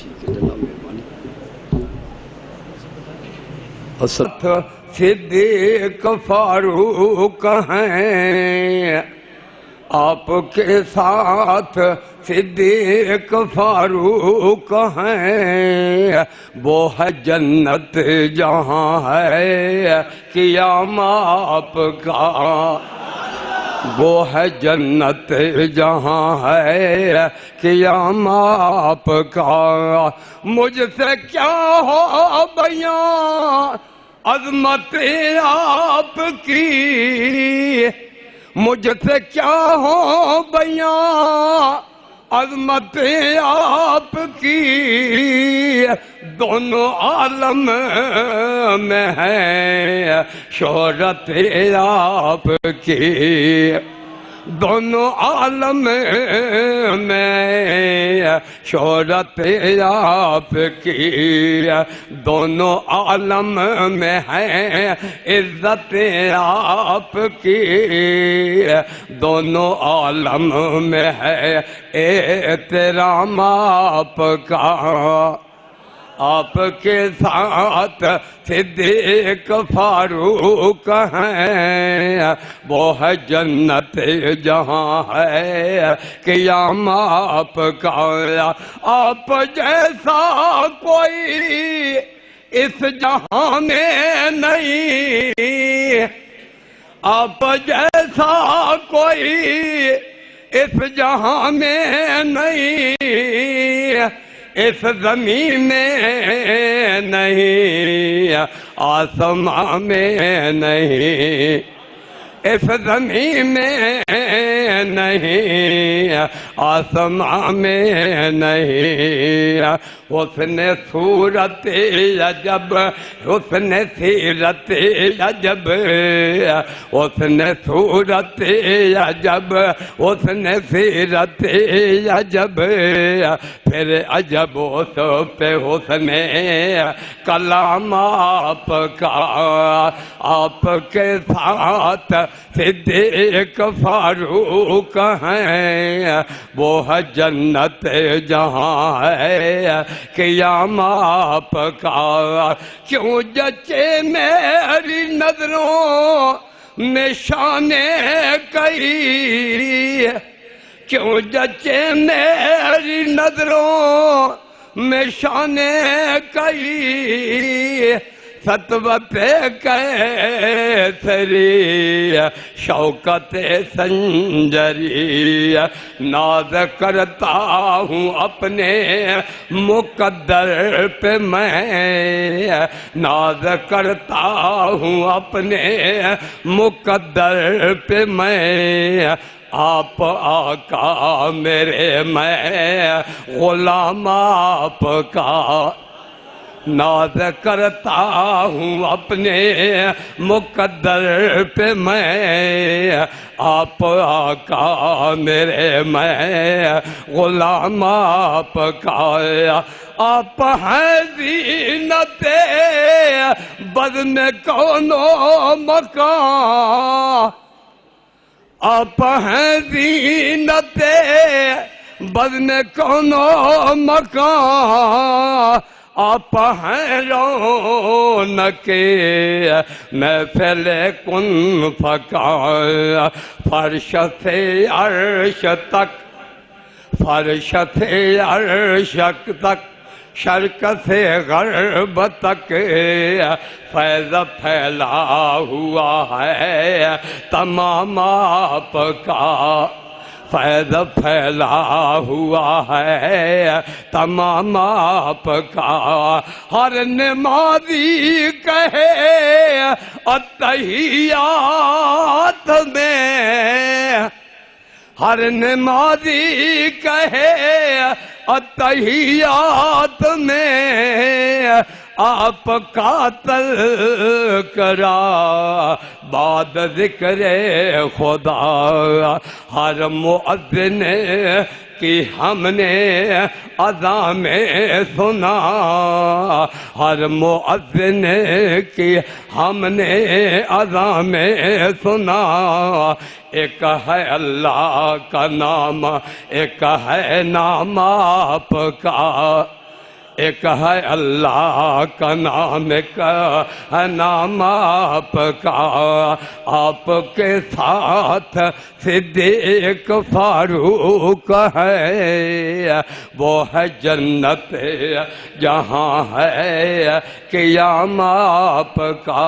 ٹھیک ہے جناب مہربانی. صدیق فاروق ہیں آپ کے ساتھ، صدیق فاروق ہیں، وہ ہے جنت جہاں ہے قیام آپ کا، وہ ہے جنت جہاں ہے قیام آپ کا. مجھ سے کیا ہو بیان عظمت آپ کی، مجھ سے کیا ہو بیان عظمت آپ کی، دونوں عالم میں ہے شہرت آپ کی، دونوں عالم میں شہرت آپ کی، دونوں عالم میں ہے عزت آپ کی، دونوں عالم میں ہے احترام آپ کا. آپ کے ساتھ صدیق فاروق ہیں، وہ ہے جنت جہاں ہے قیام آپ کا. آپ جیسا کوئی اس جہاں میں نہیں، آپ جیسا کوئی اس جہاں میں نہیں، اس زمین میں نہیں، آسمان میں نہیں، اس زمین میں نہیں، آسمان میں نہیں. حسن صورت عجب، حسن سیرت عجب، حسن صورت عجب، حسن سیرت عجب، پھر عجب اس پہ حسن کلام آپ کا. آپ کے ساتھ صدیق فاروق ہیں، وہ ہے جنت جہاں ہے قیام آپ کا. کیوں جچے میری نظروں میں شان کئی، کیوں جچے میری نظروں میں شان کئی، سطوت کیسری شوکت سنجری، ناز کرتا ہوں اپنے مقدر پہ میں، ناز کرتا ہوں اپنے مقدر پہ میں. آپ آقا میرے میں غلام آپ کا، ناز کرتا ہوں اپنے مقدر پہ میں. آپ آقا میرے میں غلام آپ کا. آپ ہیں زینت بزم کون و مکان، آپ ہیں زینت بزم کون و مکان، آپ ہیں رونق محفل کن فکان. فرش سے عرش تک، فرش سے عرش تک، شرق سے غرب تک فیض پھیلا ہوا ہے تمام آپ کا، فیض پھیلا ہوا ہے تمام آپ کا. ہر نمازی کہے التحیات میں، ہر نمازی کہے التحیات میں، آپ کا تذکرہ بعد ذکر خدا. ہر مؤذن کی ہم نے اذان میں سنا، ہر مؤذن کی ہم نے اذان میں سنا. ایک ہے اللہ کا نام، ایک ہے نام آپ کا، ایک ہے اللہ کا نام، ایک ہے نام آپ کا، آپ کے ساتھ صدیق فاروق ہے، وہ ہے جنت جہاں ہے قیام آپ کا۔